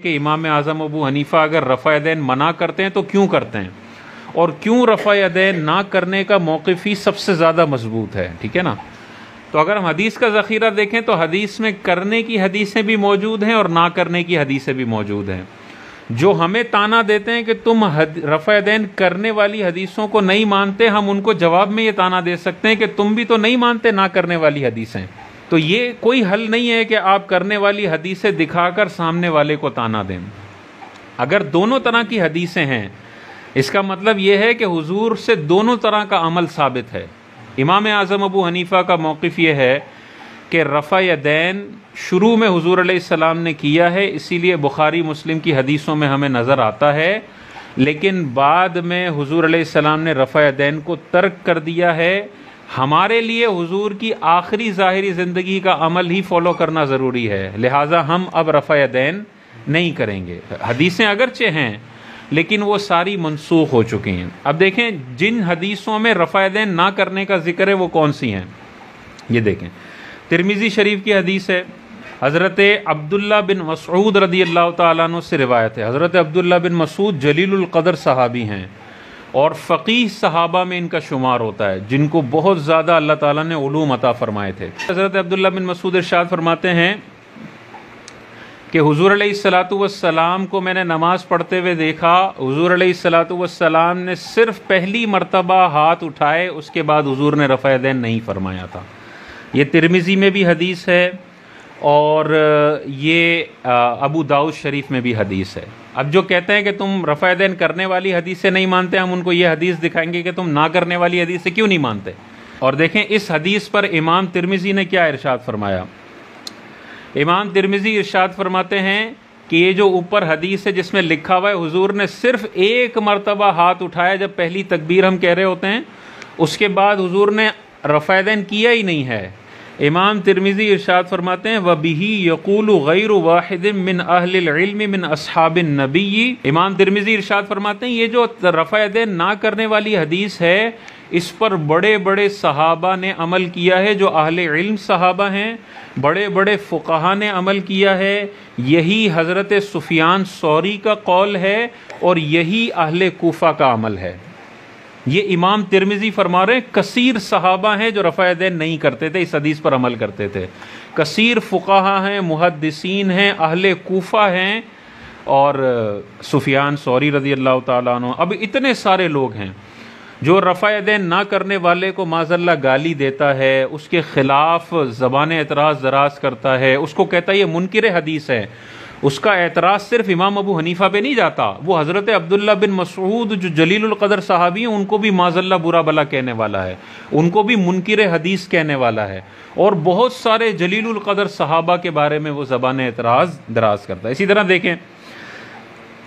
کہ امام اعظم ابو حنیفہ اگر رفع یدین منع کرتے ہیں تو کیوں کرتے ہیں، اور کیوں رفع یدین نہ کرنے کا موقف ہی سب سے زیادہ مضبوط ہے، ٹھیک ہے نا۔ تو اگر ہم حدیث کا ذخیرہ دیکھیں تو حدیث میں کرنے کی حدیثیں بھی موجود ہیں اور نہ کرنے کی حدیثیں بھی موجود ہیں۔ جو ہمیں تانا دیتے ہیں کہ تم رفع یدین کرنے والی حدیثوں کو نہیں مانتے، ہم ان کو جواب میں یہ تانا دے سکتے ہیں کہ تم بھی تو نہیں مانتے نہ کرنے والی حدیثیں۔ تو یہ کوئی حل نہیں ہے کہ آپ کرنے والی حدیثیں دکھا کر سامنے والے کو تانا دیں۔ اگر دونوں طرح کی حدیثیں ہیں، اس کا مطلب یہ ہے کہ حضور سے دونوں طرح کا عمل ثابت ہے۔ امام اعظم ابو حنیفہ کا موقف یہ ہے کہ رفع یدین شروع میں حضور علیہ السلام نے کیا ہے، اسی لیے بخاری مسلم کی حدیثوں میں ہمیں نظر آتا ہے، لیکن بعد میں حضور علیہ السلام نے رفع یدین کو ترک کر دیا ہے۔ ہمارے لیے حضور کی آخری ظاہری زندگی کا عمل ہی فالو کرنا ضروری ہے، لہٰذا ہم اب رفع یدین نہیں کریں گے۔ حدیثیں اگرچہ ہیں لیکن وہ ساری منسوخ ہو چکی ہیں۔ اب دیکھیں جن حدیثوں میں رفع یدین نہ کرنے کا ذکر ہے وہ کون سی ہیں، یہ دیکھیں۔ ترمذی شریف کی حدیث ہے، حضرت عبداللہ بن مسعود رضی اللہ تعالیٰ عنہ سے روایت ہے۔ حضرت عبداللہ بن مسعود جلیل القدر صحابی ہیں اور فقیہ صحابہ میں ان کا شمار ہوتا ہے، جن کو بہت زیادہ اللہ تعالیٰ نے علوم عطا فرمائے تھے۔ حضرت عبداللہ بن مسعود ارشاد فرماتے ہیں کہ حضور علیہ السلام کو میں نے نماز پڑھتے ہوئے دیکھا، حضور علیہ السلام نے صرف پہلی مرتبہ ہاتھ اٹھائے، اس کے بعد حضور نے رفع یدین نہیں فرمایا تھا۔ یہ ترمذی میں بھی حدیث ہے اور یہ ابو داؤد شریف میں بھی حدیث ہے۔ اب جو کہتے ہیں کہ تم رفع یدین کرنے والی حدیث سے نہیں مانتے، ہم ان کو یہ حدیث دکھائیں گے کہ تم نہ کرنے والی حدیث سے کیوں نہیں مانتے۔ اور دیکھیں اس حدیث پر امام ترمذی نے کیا ارشاد فرمایا۔ امام ترمذی ارشاد فرماتے ہیں کہ یہ جو اوپر حدیث ہے جس میں لکھا ہوا ہے حضور نے صرف ایک مرتبہ ہاتھ اٹھایا جب پہلی تکبیر ہم کہہ رہے ہوتے ہیں، اس کے بعد حضور نے رفع یدین کیا ہی نہیں ہے۔ امام ترمذی ارشاد فرماتے ہیں وَبِهِ يَقُولُ غَيْرُ وَاحِدٍ مِّنْ أَهْلِ الْعِلْمِ مِّنْ أَصْحَابِ النَّبِيِّ۔ امام ترمذی ارشاد فرماتے ہیں یہ جو رفع یدین نہ کرنے والی حدیث ہے، اس پر بڑے بڑے صحابہ نے عمل کیا ہے، جو اہل علم صحابہ ہیں، بڑے بڑے فقہا نے عمل کیا ہے، یہی حضرت سفیان ثوری کا قول ہے اور یہی اہل کوفہ کا عمل ہے۔ یہ امام ترمذی فرما رہے ہیں کثیر صحابہ ہیں جو رفع یدین نہیں کرتے تھے، اس حدیث پر عمل کرتے تھے، کثیر فقہا ہیں، محدثین ہیں، اہل کوفہ ہیں اور سفیان ثوری رضی اللہ تعالیٰ عنہ۔ اب اتنے سارے لوگ ہیں جو رفع یدین نہ کرنے والے کو معاذ اللہ گالی دیتا ہے، اس کے خلاف زبان اعتراض دراز کرتا ہے، اس کو کہتا ہے یہ منکر حدیث ہے۔ اس کا اعتراض صرف امام ابو حنیفہ پہ نہیں جاتا، وہ حضرت عبداللہ بن مسعود جو جلیل القدر صحابی ہیں ان کو بھی معاذ اللہ برا بلا کہنے والا ہے، ان کو بھی منکر حدیث کہنے والا ہے، اور بہت سارے جلیل القدر صحابہ کے بارے میں وہ زبان اعتراض دراز کرتا ہے۔ اسی طرح دیکھیں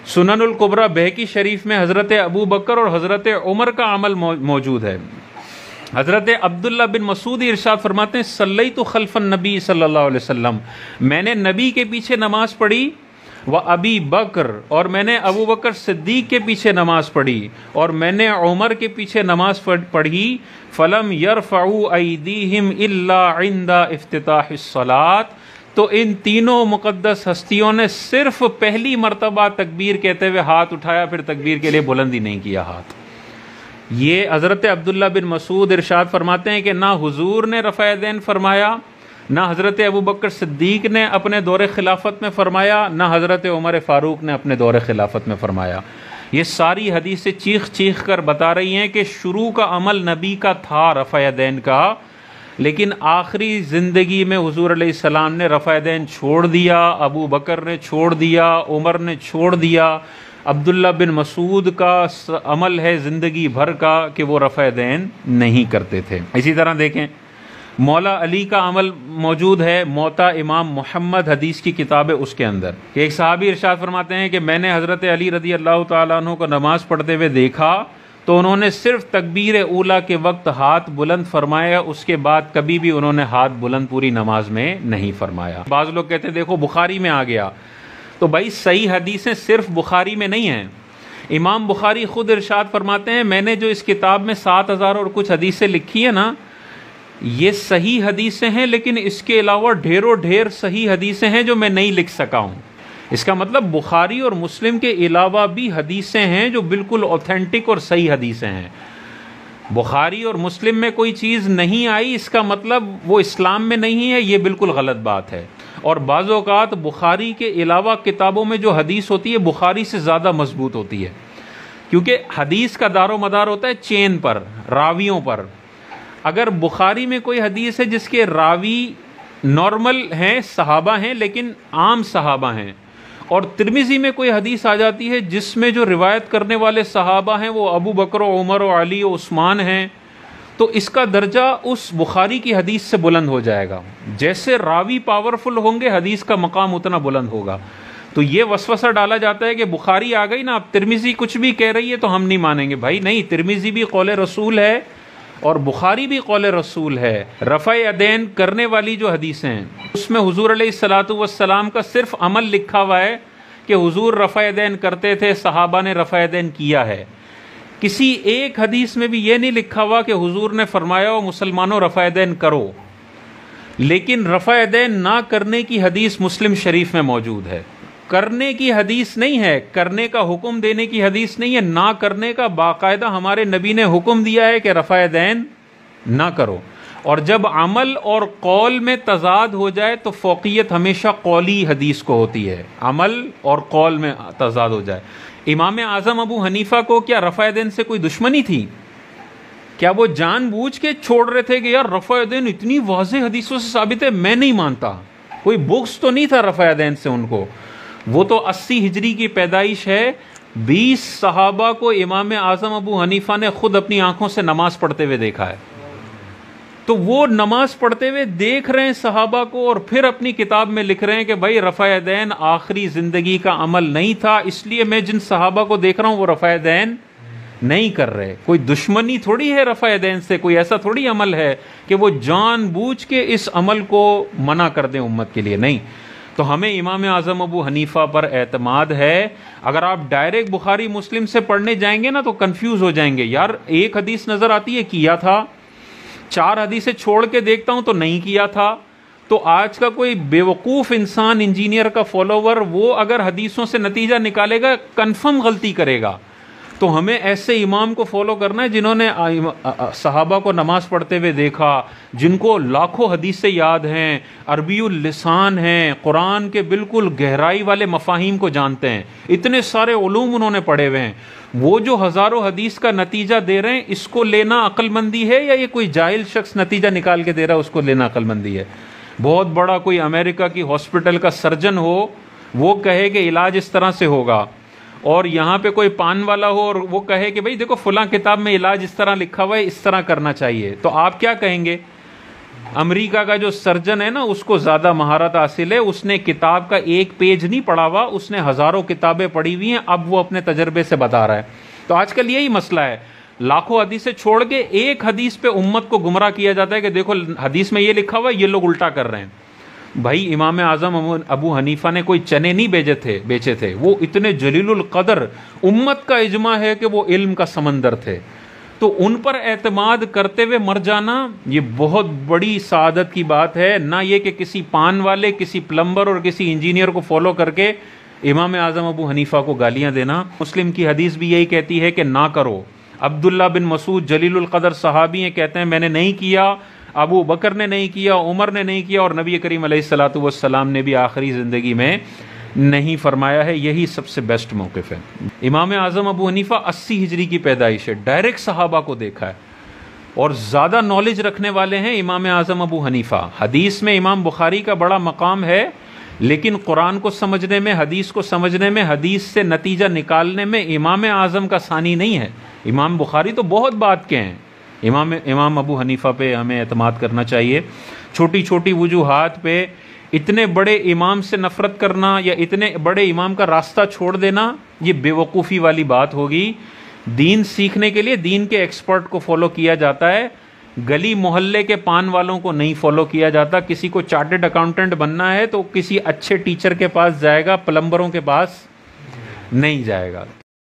سنن الکبریٰ بہقی شریف میں حضرت ابو بکر اور حضرت عمر کا عمل موجود ہے۔ حضرت عبداللہ بن مسعود ارشاد فرماتے ہیں صلیت خلف النبی صلی اللہ علیہ وسلم، میں نے نبی کے پیچھے نماز پڑھی، و ابی بکر، اور میں نے ابو بکر صدیق کے پیچھے نماز پڑھی، اور میں نے عمر کے پیچھے نماز پڑھی، فلم یرفعوا ایدیہم الا عند افتتاح الصلاۃ، تو ان تینوں مقدس ہستیوں نے صرف پہلی مرتبہ تکبیر کہتے ہوئے ہاتھ اٹھایا، پھر تکبیر کے لیے بلند ہی نہیں کیا ہاتھ۔ یہ حضرت عبداللہ بن مسعود ارشاد فرماتے ہیں کہ نہ حضور نے رفع یدین فرمایا، نہ حضرت ابو بکر صدیق نے اپنے دور خلافت میں فرمایا، نہ حضرت عمر فاروق نے اپنے دور خلافت میں فرمایا۔ یہ ساری حدیثیں چیخ چیخ کر بتا رہی ہیں کہ شروع کا عمل نبی کا تھا رفع یدین کا، لیکن آخری زندگی میں حضور علیہ السلام نے رفع یدین چھوڑ دیا، ابو بکر نے چھوڑ دیا، عمر نے چھوڑ دیا۔ عبداللہ بن مسعود کا عمل ہے زندگی بھر کا کہ وہ رفع یدین نہیں کرتے تھے۔ اسی طرح دیکھیں مولا علی کا عمل موجود ہے، موطا امام محمد حدیث کی کتاب ہے اس کے اندر، کہ ایک صحابی ارشاد فرماتے ہیں کہ میں نے حضرت علی رضی اللہ تعالیٰ عنہ کو نماز پڑھتے ہوئے دیکھا تو انہوں نے صرف تکبیر اولیٰ کے وقت ہاتھ بلند فرمایا، اس کے بعد کبھی بھی انہوں نے ہاتھ بلند پوری نماز میں نہیں فرمایا۔ بعض لوگ کہتے ہیں دیکھو بخاری میں آ گیا، تو بھائی صحیح حدیثیں صرف بخاری میں نہیں ہیں۔ امام بخاری خود ارشاد فرماتے ہیں میں نے جو اس کتاب میں 7000 اور کچھ حدیثیں لکھی ہیں نا، یہ صحیح حدیثیں ہیں، لیکن اس کے علاوہ ڈھیروں ڈھیر صحیح حدیثیں ہیں جو میں نہیں لکھ سکا ہوں۔ اس کا مطلب بخاری اور مسلم کے علاوہ بھی حدیثیں ہیں جو بالکل اوتھینٹک اور صحیح حدیثیں ہیں. بخاری اور مسلم میں کوئی چیز نہیں آئی اس کا مطلب وہ اسلام میں نہیں ہے، یہ بالکل غلط بات ہے. اور بعض اوقات بخاری کے علاوہ کتابوں میں جو حدیث ہوتی ہے بخاری سے زیادہ مضبوط ہوتی ہے، کیونکہ حدیث کا دار و مدار ہوتا ہے چین پر، راویوں پر. اگر بخاری میں کوئی حدیث ہے جس کے راوی نارمل ہیں، صحابہ ہیں لیکن عام صحابہ ہیں، اور ترمذی میں کوئی حدیث آ جاتی ہے جس میں جو روایت کرنے والے صحابہ ہیں وہ ابو بکر و عمر و علی و عثمان ہیں، تو اس کا درجہ اس بخاری کی حدیث سے بلند ہو جائے گا. جیسے راوی پاورفل ہوں گے حدیث کا مقام اتنا بلند ہوگا. تو یہ وسوسہ ڈالا جاتا ہے کہ بخاری آ گئی نا، اب ترمذی کچھ بھی کہہ رہی ہے تو ہم نہیں مانیں گے. بھائی نہیں، ترمذی بھی قول رسول ہے اور بخاری بھی قول رسول ہے. رفع یدین کرنے والی جو حدیثیں ہیں اس میں حضور علیہ الصلاۃ والسلام کا صرف عمل لکھا ہوا ہے کہ حضور رفع یدین کرتے تھے، صحابہ نے رفع یدین کیا ہے. کسی ایک حدیث میں بھی یہ نہیں لکھا ہوا کہ حضور نے فرمایا ہو مسلمانوں رفع یدین کرو. لیکن رفع یدین نہ کرنے کی حدیث مسلم شریف میں موجود ہے. کرنے کی حدیث نہیں ہے، کرنے کا حکم دینے کی حدیث نہیں ہے، نہ کرنے کا باقاعدہ ہمارے نبی نے حکم دیا ہے کہ رفع یدین نہ کرو. اور جب عمل اور قول میں تضاد ہو جائے تو فوقیت ہمیشہ قولی حدیث کو ہوتی ہے، عمل اور قول میں تضاد ہو جائے. امام اعظم ابو حنیفہ کو کیا رفع یدین سے کوئی دشمنی تھی؟ کیا وہ جان بوجھ کے چھوڑ رہے تھے کہ یار رفع یدین اتنی واضح حدیثوں سے ثابت ہے میں نہیں مانتا؟ کوئی بغض تو نہیں تھا رفع یدین سے ان کو. وہ تو 80 ہجری کی پیدائش ہے، 20 صحابہ کو امام اعظم ابو حنیفہ نے خود اپنی آنکھوں سے نماز پڑھتے ہوئے دیکھا ہے. تو وہ نماز پڑھتے ہوئے دیکھ رہے ہیں صحابہ کو اور پھر اپنی کتاب میں لکھ رہے ہیں کہ بھائی رفع یدین آخری زندگی کا عمل نہیں تھا، اس لیے میں جن صحابہ کو دیکھ رہا ہوں وہ رفع یدین نہیں کر رہے. کوئی دشمنی تھوڑی ہے رفع یدین سے، کوئی ایسا تھوڑی عمل ہے کہ وہ جان بوجھ کے اس عمل کو منع کر دیں امت کے لیے. نہیں. تو ہمیں امام اعظم ابو حنیفہ پر اعتماد ہے. اگر آپ ڈائریکٹ بخاری مسلم سے پڑھنے جائیں گے نا تو کنفیوز ہو جائیں گے. یار ایک حدیث نظر آتی ہے کیا تھا، 4 حدیثیں چھوڑ کے دیکھتا ہوں تو نہیں کیا تھا. تو آج کا کوئی بیوقوف انسان، انجینئر کا فالوور، وہ اگر حدیثوں سے نتیجہ نکالے گا کنفرم غلطی کرے گا. تو ہمیں ایسے امام کو فالو کرنا ہے جنہوں نے صحابہ کو نماز پڑھتے ہوئے دیکھا، جن کو لاکھوں حدیثیں یاد ہیں، عربی اللسان ہیں، قرآن کے بالکل گہرائی والے مفاہیم کو جانتے ہیں، اتنے سارے علوم انہوں نے پڑھے ہوئے ہیں. وہ جو ہزاروں حدیث کا نتیجہ دے رہے ہیں اس کو لینا عقل مندی ہے یا یہ کوئی جاہل شخص نتیجہ نکال کے دے رہا ہے اس کو لینا عقل مندی ہے؟ بہت بڑا کوئی امریکہ کی ہاسپٹل کا سرجن ہو، وہ کہے کہ علاج اس طرح سے ہوگا، اور یہاں پہ کوئی پان والا ہو اور وہ کہے کہ بھئی دیکھو فلاں کتاب میں علاج اس طرح لکھا ہوا ہے، اس طرح کرنا چاہیے، تو آپ کیا کہیں گے؟ امریکہ کا جو سرجن ہے نا اس کو زیادہ مہارت حاصل ہے، اس نے کتاب کا ایک پیج نہیں پڑھا ہوا، اس نے ہزاروں کتابیں پڑھی ہوئی ہیں، اب وہ اپنے تجربے سے بتا رہا ہے. تو آج کل یہی مسئلہ ہے، لاکھوں حدیثیں چھوڑ کے ایک حدیث پہ امت کو گمراہ کیا جاتا ہے کہ دیکھو حدیث میں یہ لکھا ہوا ہے، یہ لوگ الٹا کر رہے ہیں. بھائی امام اعظم ابو حنیفہ نے کوئی چنے نہیں بیچے تھے، وہ اتنے جلیل القدر، امت کا اجماع ہے کہ وہ علم کا سمندر تھے. تو ان پر اعتماد کرتے ہوئے مر جانا یہ بہت بڑی سعادت کی بات ہے، نہ یہ کہ کسی پان والے، کسی پلمبر اور کسی انجینئر کو فالو کر کے امام اعظم ابو حنیفہ کو گالیاں دینا. مسلم کی حدیث بھی یہی کہتی ہے کہ نہ کرو. عبداللہ بن مسعود جلیل القدر صحابی ہیں، کہتے ہیں میں نے نہیں کیا، ابو بکر نے نہیں کیا، عمر نے نہیں کیا، اور نبی کریم علیہ الصلاۃ والسلام نے بھی آخری زندگی میں نہیں فرمایا ہے. یہی سب سے بیسٹ موقف ہے. امام اعظم ابو حنیفہ 80 ہجری کی پیدائش ہے، ڈائریکٹ صحابہ کو دیکھا ہے اور زیادہ نالج رکھنے والے ہیں امام اعظم ابو حنیفہ. حدیث میں امام بخاری کا بڑا مقام ہے، لیکن قرآن کو سمجھنے میں، حدیث کو سمجھنے میں، حدیث سے نتیجہ نکالنے میں امام اعظم کا ثانی نہیں ہے. امام بخاری تو بہت بات کے ہیں، امام ابو حنیفہ پہ ہمیں اعتماد کرنا چاہیے. چھوٹی چھوٹی وجوہات پہ اتنے بڑے امام سے نفرت کرنا یا اتنے بڑے امام کا راستہ چھوڑ دینا یہ بے وقوفی والی بات ہوگی. دین سیکھنے کے لیے دین کے ایکسپرٹ کو فالو کیا جاتا ہے، گلی محلے کے پان والوں کو نہیں فالو کیا جاتا. کسی کو چارٹرڈ اکاؤنٹنٹ بننا ہے تو کسی اچھے ٹیچر کے پاس جائے گا، پلمبروں کے پاس نہیں جائے گا.